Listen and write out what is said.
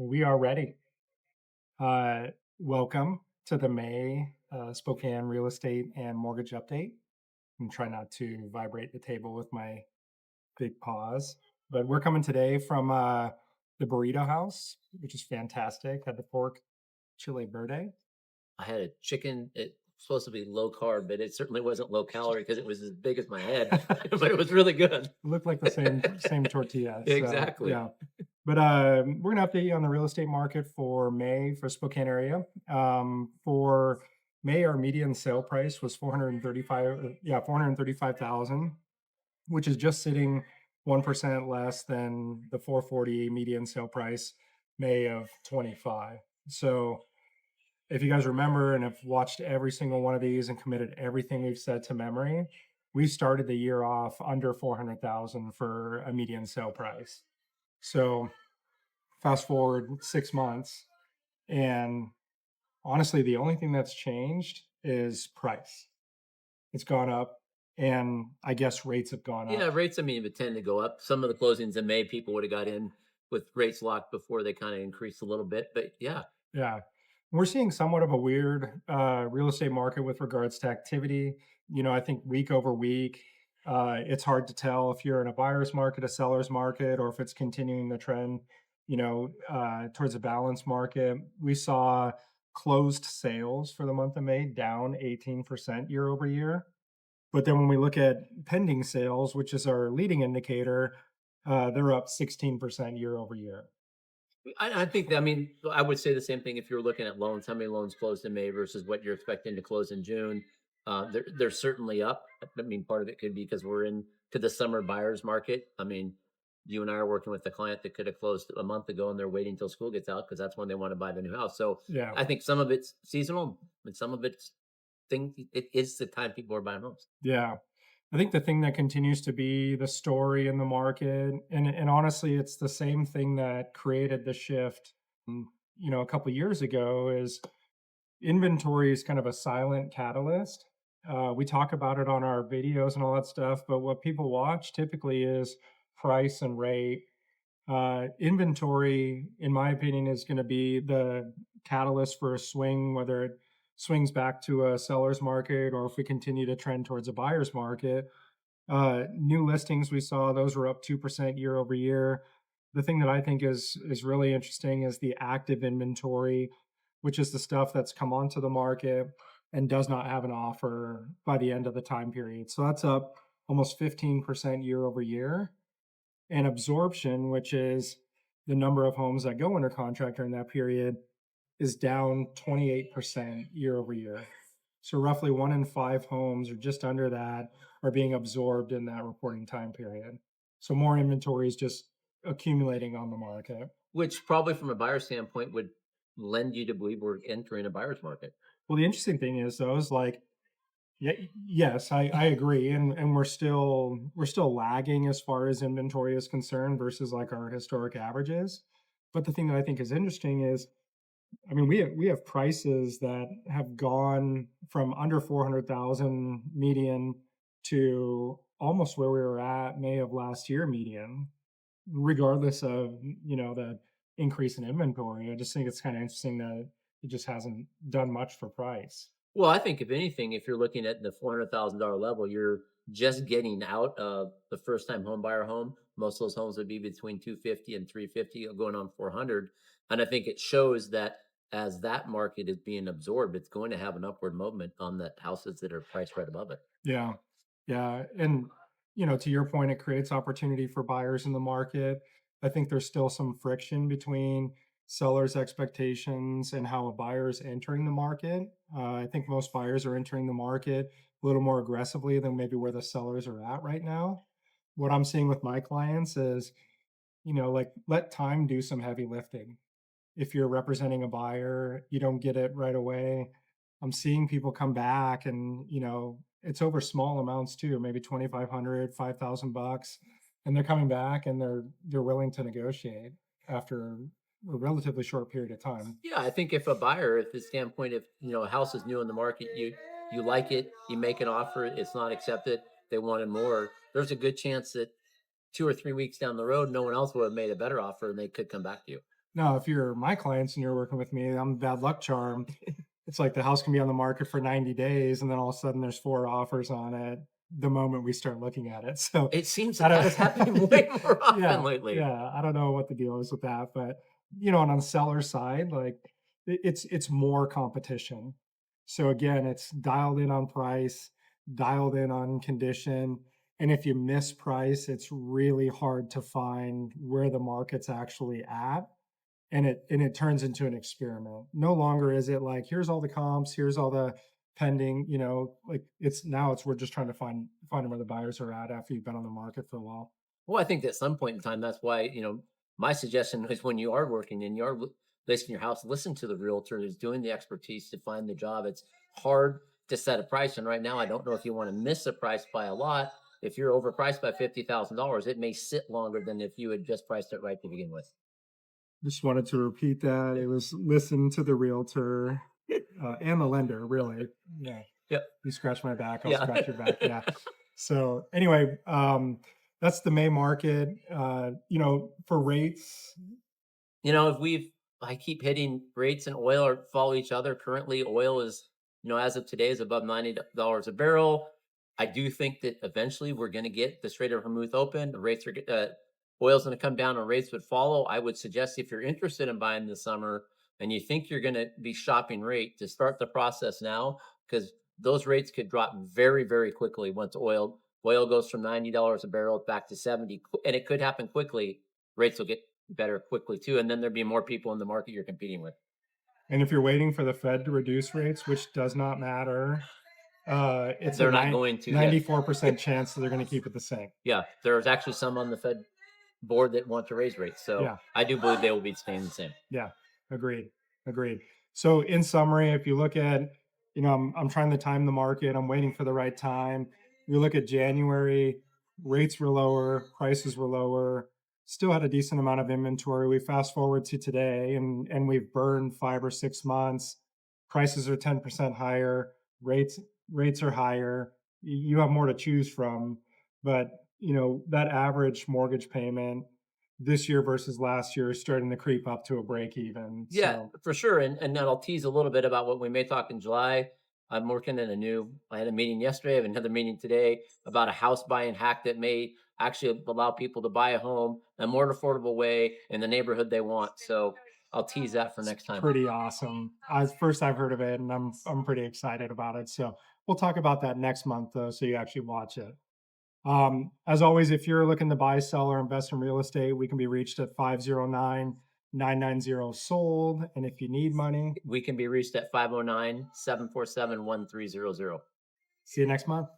We are ready. Uh, Welcome to the May Spokane Real Estate and Mortgage Update. I'm trying not to vibrate the table with my big paws, but we're coming today from the Burrito House, which is fantastic. Had the pork chili verde. I had a chicken. It's supposed to be low carb, but it certainly wasn't low calorie because it was as big as my head, but it was really good. Looked like the same tortilla. So Exactly. yeah, but we're gonna update you on the real estate market for May for Spokane area. For May, our median sale price was 435. Yeah, 435,000, which is just sitting 1% less than the 440 median sale price May of 25. So if you guys remember and have watched every single one of these and committed everything we've said to memory, we started the year off under 400,000 for a median sale price. So fast forward 6 months, and honestly, the only thing that's changed is price. It's gone up, and I guess rates have gone Yeah, up. rates, I mean, would tend to go up. Some of the closings in May, people would have got in with rates locked before they kind of increased a little bit. But yeah, Yeah. We're seeing somewhat of a weird real estate market with regards to activity. I think week over week, it's hard to tell if you're in a buyer's market, a seller's market, or if it's continuing the trend, towards a balanced market. We saw closed sales for the month of May down 18% year over year. But then when we look at pending sales, which is our leading indicator, they're up 16% year over year. I think that, I mean, I would say the same thing if you're looking at loans. How many loans closed in May versus what you're expecting to close in June? They're certainly up. I mean, part of it could be because we're in to the summer buyers market. I mean, you and I are working with a client that could have closed a month ago, and they're waiting until school gets out because that's when they want to buy the new house. So Yeah. I think some of it's seasonal, and some of it's thing. It is the time people are buying homes. Yeah. I think the thing that continues to be the story in the market, and honestly, it's the same thing that created the shift, a couple years ago, is inventory is kind of a silent catalyst. We talk about it on our videos and all that stuff, but what people watch typically is price and rate. Inventory, in my opinion, is going to be the catalyst for a swing, whether it swings back to a seller's market or if we continue to trend towards a buyer's market. New listings we saw, those were up 2% year over year. The thing that I think is really interesting is the active inventory, which is the stuff that's come onto the market and does not have an offer by the end of the time period. So that's up almost 15% year over year. And absorption, which is the number of homes that go under contract during that period, is down 28% year over year. So roughly one in five homes, or just under that, are being absorbed in that reporting time period. So more inventory is just accumulating on the market. Which probably from a buyer standpoint would lend you to believe we're entering a buyer's market. Well, the interesting thing is though, is like, yeah, yes, I agree. And we're still lagging as far as inventory is concerned versus like our historic averages. But the thing that I think is interesting is, I mean, we have prices that have gone from under 400,000 median to almost where we were at May of last year median, regardless of, the increase in inventory. I just think it's kind of interesting that it just hasn't done much for price. Well, I think if anything, if you're looking at the $400,000 level, you're just getting out of the first time home buyer home. Most of those homes would be between 250 and 350, going on 400. And I think it shows that as that market is being absorbed, it's going to have an upward movement on the houses that are priced right above it. Yeah. Yeah. And, to your point, it creates opportunity for buyers in the market. I think there's still some friction between sellers' expectations and how a buyer is entering the market. I think most buyers are entering the market a little more aggressively than maybe where the sellers are at right now. What I'm seeing with my clients is, like, let time do some heavy lifting. If you're representing a buyer, you don't get it right away. I'm seeing people come back and, it's over small amounts too, maybe 2,500, 5,000 bucks. And they're coming back and they're willing to negotiate after a relatively short period of time. Yeah, I think if a buyer, if the standpoint, if a house is new in the market, you like it, you make an offer, it's not accepted, they wanted more. There's a good chance that 2 or 3 weeks down the road, no one else would have made a better offer, and they could come back to you. Now, if you're my clients and you're working with me, I'm a bad luck charm. It's like the house can be on the market for 90 days, and then all of a sudden there's 4 offers on it the moment we start looking at it. So It seems I like that don't is happening way more often yeah, lately. yeah, I don't know what the deal is with that, but, and on the seller side, like, it's more competition. So again, it's dialed in on price, dialed in on condition, and if you miss price, it's really hard to find where the market's actually at, and it turns into an experiment. No longer is it like, here's all the comps, here's all the pending, like it's we're just trying to find where the buyers are at after you've been on the market for a while. Well, I think at some point in time, that's why, my suggestion is when you are working and you are listing your house, listen to the realtor who's doing the expertise to find the job. It's hard to set a price. And right now, I don't know if you want to miss a price by a lot. If you're overpriced by $50,000, it may sit longer than if you had just priced it right to begin with. Just wanted to repeat that. It was listen to the realtor and the lender, really. Yeah. Yep. You scratch my back, I'll Yeah. scratch your back. Yeah. So anyway, that's the May market. For rates, If I keep hitting rates and oil or follow each other. Currently, oil is, as of today, is above $90 a barrel. I do think that eventually we're going to get the Strait of Hormuz open. The rates are, oil's going to come down and rates would follow. I would suggest if you're interested in buying this summer and you think you're going to be shopping rate to start the process now, because those rates could drop very, very quickly once oil goes from $90 a barrel back to 70, and it could happen quickly. Rates will get better quickly too, and then there'd be more people in the market you're competing with. and if you're waiting for the Fed to reduce rates, which does not matter, it's a They're not going to. Yeah, 94% chance that they're going to keep it the same. yeah. There's actually some on the Fed board that want to raise rates, so Yeah. I do believe they will be staying the same. Yeah, agreed, agreed. So in summary, if you look at, I'm trying to time the market. I'm waiting for the right time. You look at January, rates were lower, prices were lower, still had a decent amount of inventory. We fast forward to today, and we've burned 5 or 6 months. Prices are 10% higher. Rates are higher. You have more to choose from, but that average mortgage payment this year versus last year is starting to creep up to a break even. Yeah, So for sure. And then I'll tease a little bit about what we may talk in July. I'm working in I had a meeting yesterday, I have another meeting today about a house buying hack that may actually allow people to buy a home in a more affordable way in the neighborhood they want. So I'll tease that for it's next time. pretty awesome. First I've heard of it, and I'm pretty excited about it. So we'll talk about that next month though, so you actually watch it. As always, if you're looking to buy, sell, or invest in real estate, we can be reached at 509-990 sold. And if you need money, We can be reached at 509-747-1300. see you next month.